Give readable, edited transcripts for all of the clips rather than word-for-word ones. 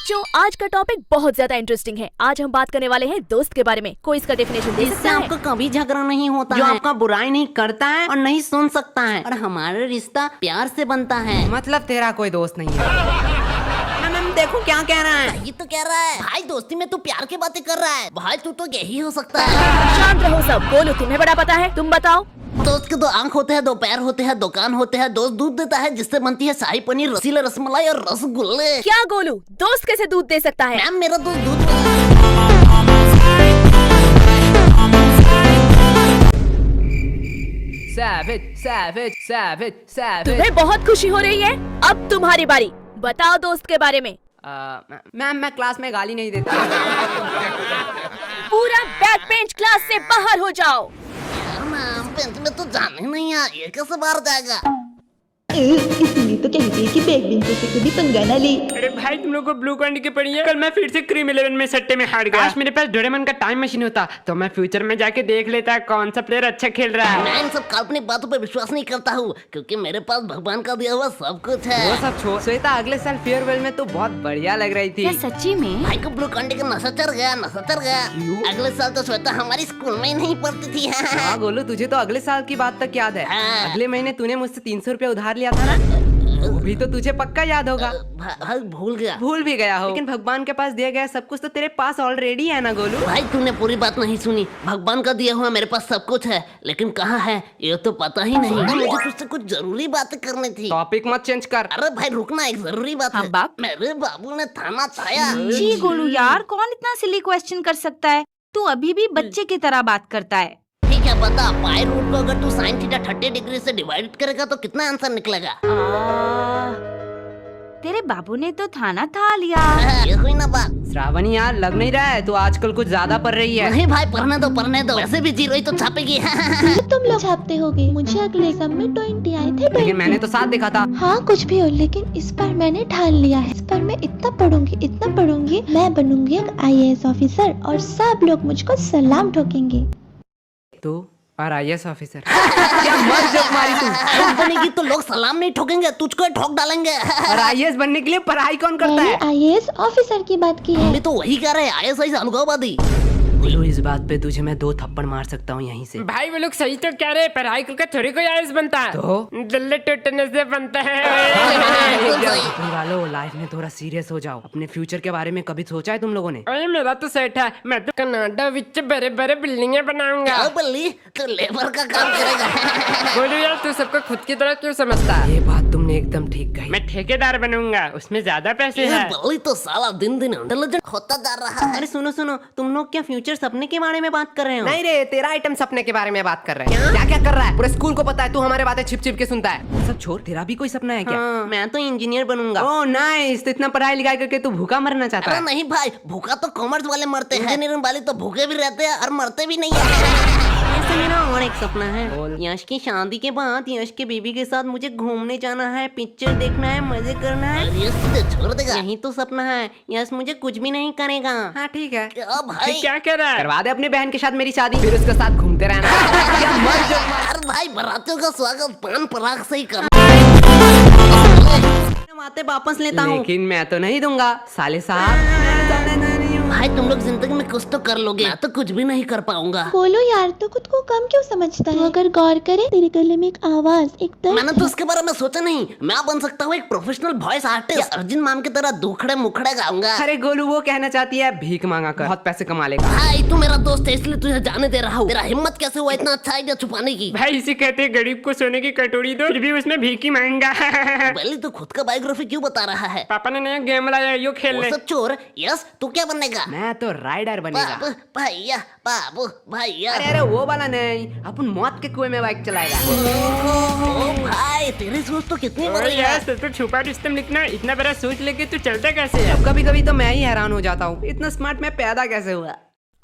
बच्चों, आज का टॉपिक बहुत ज्यादा इंटरेस्टिंग है। आज हम बात करने वाले हैं दोस्त के बारे में। कोई इसका डेफिनेशन दे सकता इससे है? आपका कभी झगड़ा नहीं होता, जो आपका बुराई नहीं करता है और नहीं सुन सकता है, और हमारा रिश्ता प्यार से बनता है। मतलब तेरा कोई दोस्त नहीं है। मैम देखो क्या कह रहा है। ये तो कह रहा है भाई दोस्ती में तू प्यार की बातें कर रहा है। भाई तू तो यही हो सकता है। शांत रहो सब। बोलो, तुम्हें बड़ा पता है, तुम बताओ। दोस्त के दो आंख होते हैं, दो पैर होते हैं, दुकान होते हैं। दोस्त दूध देता है जिससे बनती है शाही पनीर, रसीला रसमलाई और रसगुल्ले। क्या गोलू, दोस्त कैसे दूध दे सकता है? मैम मेरा दोस्त दूध तुम्हें बहुत खुशी हो रही है। अब तुम्हारी बारी, बताओ दोस्त के बारे में। मैम मैं क्लास में गाली नहीं देता। पूरा बैक बेंच क्लास से बाहर हो जाओ। मैम पेंट में तो जाने नहीं है, ये कैसे बाहर जाएगा? इसलिए तो कहते हैं कि बैक बेंचर से कभी पंगा ना ले। अरे भाई तुम लोग को ब्लू कैंडी की पड़ी है। कल मैं फिर से क्रीम 11 में सट्टे में हार गया। आज मेरे पास डोरेमोन का टाइम मशीन होता तो मैं फ्यूचर में जाके देख लेता कौन सा प्लेयर अच्छा खेल रहा है। मैं इन सब काल्पनिक बातों पर विश्वास नहीं करता हूँ, क्योंकि मेरे पास भगवान का दिया हुआ सब कुछ वो है। सब छोड़। श्वेता अगले साल फेयरवेल में तो बहुत बढ़िया लग रही थी। सच्ची में? भाई को ब्लू कैंडी का नशा चढ़ गया, नशा चढ़ गया। अगले साल तो श्वेता हमारी स्कूल में ही नहीं पढ़ती थी। हाँ गोलू, तुझे तो अगले साल की बात तक याद है। हाँ। अगले महीने तूने मुझसे 300 रुपया उधार लिया था ना, वो भी तो तुझे पक्का याद होगा। भाई भूल गया। भूल भी गया हो, लेकिन भगवान के पास दिया गया सब कुछ तो तेरे पास ऑलरेडी है ना गोलू। भाई तूने पूरी बात नहीं सुनी। भगवान का दिया हुआ मेरे पास सब कुछ है, लेकिन कहाँ है ये तो पता ही नहीं। मुझे तुझसे कुछ जरूरी बातें करनी थी। टॉपिक मत चेंज कर। अरे भाई रुकना, एक जरूरी बात है। बाप? मेरे बाबू ने थाना छाया। जी गोलू यार, कौन इतना सिली क्वेश्चन कर सकता है? तू अभी भी बच्चे की तरह बात करता है। ठीक है बता, पाई रूट को अगर तू साइन थीटा 30 डिग्री से डिवाइड करेगा तो कितना आंसर निकलेगा? तेरे बाबू ने तो थाना था लिया। ये हुई ना बात। श्रावणी यार, लग नहीं रहा है तू आजकल कुछ ज्यादा पढ़ रही है। नहीं भाई पढ़ने दो। वैसे भी जीरो ही तो छापेगी। तुम लोग छापते होगे, मुझे अगले एग्जाम में 20 आए थे। लेकिन मैंने तो 7 देखा था। हाँ कुछ भी हो, लेकिन इस बार मैंने ठान लिया है। इस बार मैं इतना पढ़ूंगी, मैं बनूंगी एक IAS ऑफिसर और सब लोग मुझको सलाम ठोकेंगे। तू और IAS ऑफिसर क्या मस्त जोक मारी तू। बनेगी तो लोग सलाम नहीं ठोकेंगे, तुझको ठोक डालेंगे। और IAS बनने के लिए पढ़ाई कौन करता मैंने है? IAS ऑफिसर की बात की है। मैं तो वही कह रहे हैं, ISI अनुभववादी। बोलो, इस बात पे तुझे मैं 2 थप्पड़ मार सकता हूँ यहीं से। भाई वो लोग सही तो कह रहे हैं, पढ़ाई करके थोड़ी कोई आईएएस बनता है। तो दल्ले टूटने से बनता है। तुम वालों लाइफ में थोड़ा सीरियस हो जाओ। अपने फ्यूचर के बारे में कभी सोचा है तुम लोगों ने? अरे मेरा तो सेट है, मैं तो कनाडा विच बड़े बड़े बिल्डिंगे बनाऊंगा। क्या बल्ली, तू लेबर का काम करेगा? बोलो यार, तू सबको खुद की तरह क्यों समझता है? ये बात तुमने एकदम ठीक कही। मैं ठेकेदार बनूंगा, उसमें ज्यादा पैसे ये हैं। बल्ली तो साला दिन दिन इंटेलिजेंट होता जा रहा है। अरे सुनो, तुम लोग क्या फ्यूचर सपने के बारे में बात कर रहे हो? नहीं रे, तेरा आइटम सपने के बारे में बात कर रहे हैं। क्या कर रहा है? पूरे स्कूल को पता है तू हमारे बातें छिप छिप के सुनता है। वो सब छोड़, तेरा भी कोई सपना है क्या? हाँ, मैं तो इंजीनियर बनूंगा। ओह नाइस, तो इतना पढ़ाई लिखाई करके तू भूखा मरना चाहता अरे है? नहीं भाई, भूखा तो कॉमर्स वाले मरते हैं, इंजीनियरिंग वाले तो भूखे भी रहते हैं और मरते भी नहीं है। ऐसे मेरा और एक सपना है। यश की शादी के बाद यश के बेबी के साथ मुझे घूमने जाना है, पिक्चर देखना है, मजे करना है। ये तुझे छोड़ देगा? यही तो सपना है। यश मुझे कुछ भी नहीं करेगा। हाँ ठीक है, क्या भाई? क्या कह रहा है? करवा दे अपनी बहन के साथ मेरी शादी, फिर उसके साथ घूमते रहना। क्या मस्त जोक मारा। अरे भाई बारातियों का स्वागत पान पराग से ही कर। बातें वापस लेता हूँ। लेकिन मैं तो नहीं दूंगा साले साहब। भाई तुम लोग जिंदगी में कुछ तो कर लोगे, मैं तो कुछ भी नहीं कर पाऊंगा। बोलो यार, तो खुद को कम क्यों समझता है? अगर गौर करे, तेरे गले में एक आवाज, एक दर्द मैंने तो इसके बारे में सोचा नहीं। मैं बन सकता हूँ एक प्रोफेशनल वॉइस आर्टिस्ट। अर्जुन माम की तरह दुखड़े मुखड़े गाऊंगा। अरे गोलू, वो कहना चाहती है भीख मांगा कर बहुत पैसे कमा लेगा। भाई तू मेरा दोस्त है इसलिए तुझे जाने दे रहा हूँ। तेरा हिम्मत कैसे हुआ इतना अच्छा आइडिया छुपाने की? भाई इसे कहते हैं गरीब को सोने की कटोरी दो, फिर भी उसमें भीख ही मांगा। पहले तो खुद का बायोग्राफी क्यों बता रहा है? पापा ने नया गेम लाया, यो खेल वो ले। सब छोड़। यस तू क्या बनेगा? मैं तो राइडर बनेगा। बाबू भैया, बाबू भैया। अरे वो वाला नहीं, अपन मौत के कुएं में बाइक चलाएगा। ओ भाई तेरी सोच तो कितनी बड़ी है। यार तो छुपा रुस्तम लिखना, इतना बड़ा सोच लेके तू चलता कैसे है? कभी कभी तो मैं ही हैरान हो जाता हूँ, इतना स्मार्ट मैं पैदा कैसे हुआ।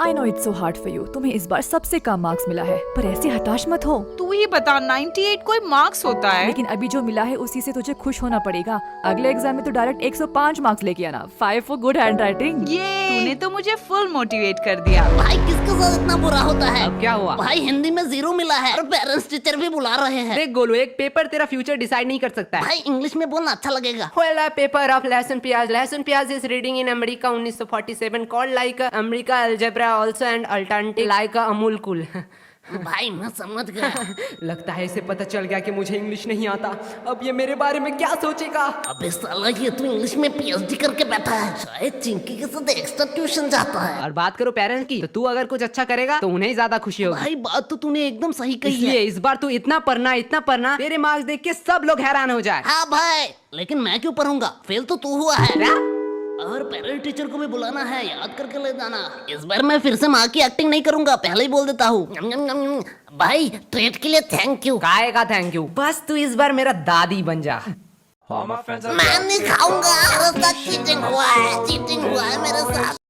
I know it's so hard for you. तुम्हें इस बार सबसे कम मार्क्स मिला है, पर ऐसे हताश मत हो। तू ही बता, 98 कोई मार्क्स होता है? लेकिन अभी जो मिला है उसी से तुझे खुश होना पड़ेगा। अगले एग्जाम में तो डायरेक्ट 105 मार्क्स लेके आना। 5 फॉर गुड हैंड राइटिंग। तूने तो मुझे फुल मोटिवेट कर दिया। भाई किसके साथ इतना बुरा होता है? अब क्या हुआ? भाई हिंदी में 0 मिला है और पेरेंट्स टीचर भी बुला रहे हैं। देख गोलू, एक पेपर तेरा फ्यूचर डिसाइड नहीं कर सकता है। भाई इंग्लिश में बोलना अच्छा लगेगा। Well, a paper of Lesson Piaz. Lesson Piaz is reading in America 1947 called like America Algebra also and alternative like Amul Cool. भाई मैं समझ गया। लगता है इसे पता चल गया कि मुझे इंग्लिश नहीं आता। अब ये मेरे बारे में क्या सोचेगा? अबे साला ये तू इंग्लिश में पीएचडी करके बैठा है, शायद चिंकी के साथ एक्स्ट्रा ट्यूशन जाता है। और बात करो पेरेंट्स की, तो तू अगर कुछ अच्छा करेगा तो उन्हें ज्यादा खुशी होगी। भाई बात तो तूने एकदम सही कही इसलिए है। इस बार तू इतना पढ़ना, तेरे मार्क्स देख के सब लोग हैरान हो जाए। हाँ भाई, लेकिन मैं क्यों पढ़ूंगा? फेल तो तू हुआ है। क्या? और पेरेंट टीचर को भी बुलाना है, याद करके ले जाना। इस बार मैं फिर से माँ की एक्टिंग नहीं करूंगा, पहले ही बोल देता हूँ। भाई ट्रीट के लिए थैंक यू। काहे का थैंक यू? बस तू इस बार मेरा दादी बन जा। मैं नहीं खाऊंगा, मेरे साथ चीटिंग हुआ है मेरे साथ।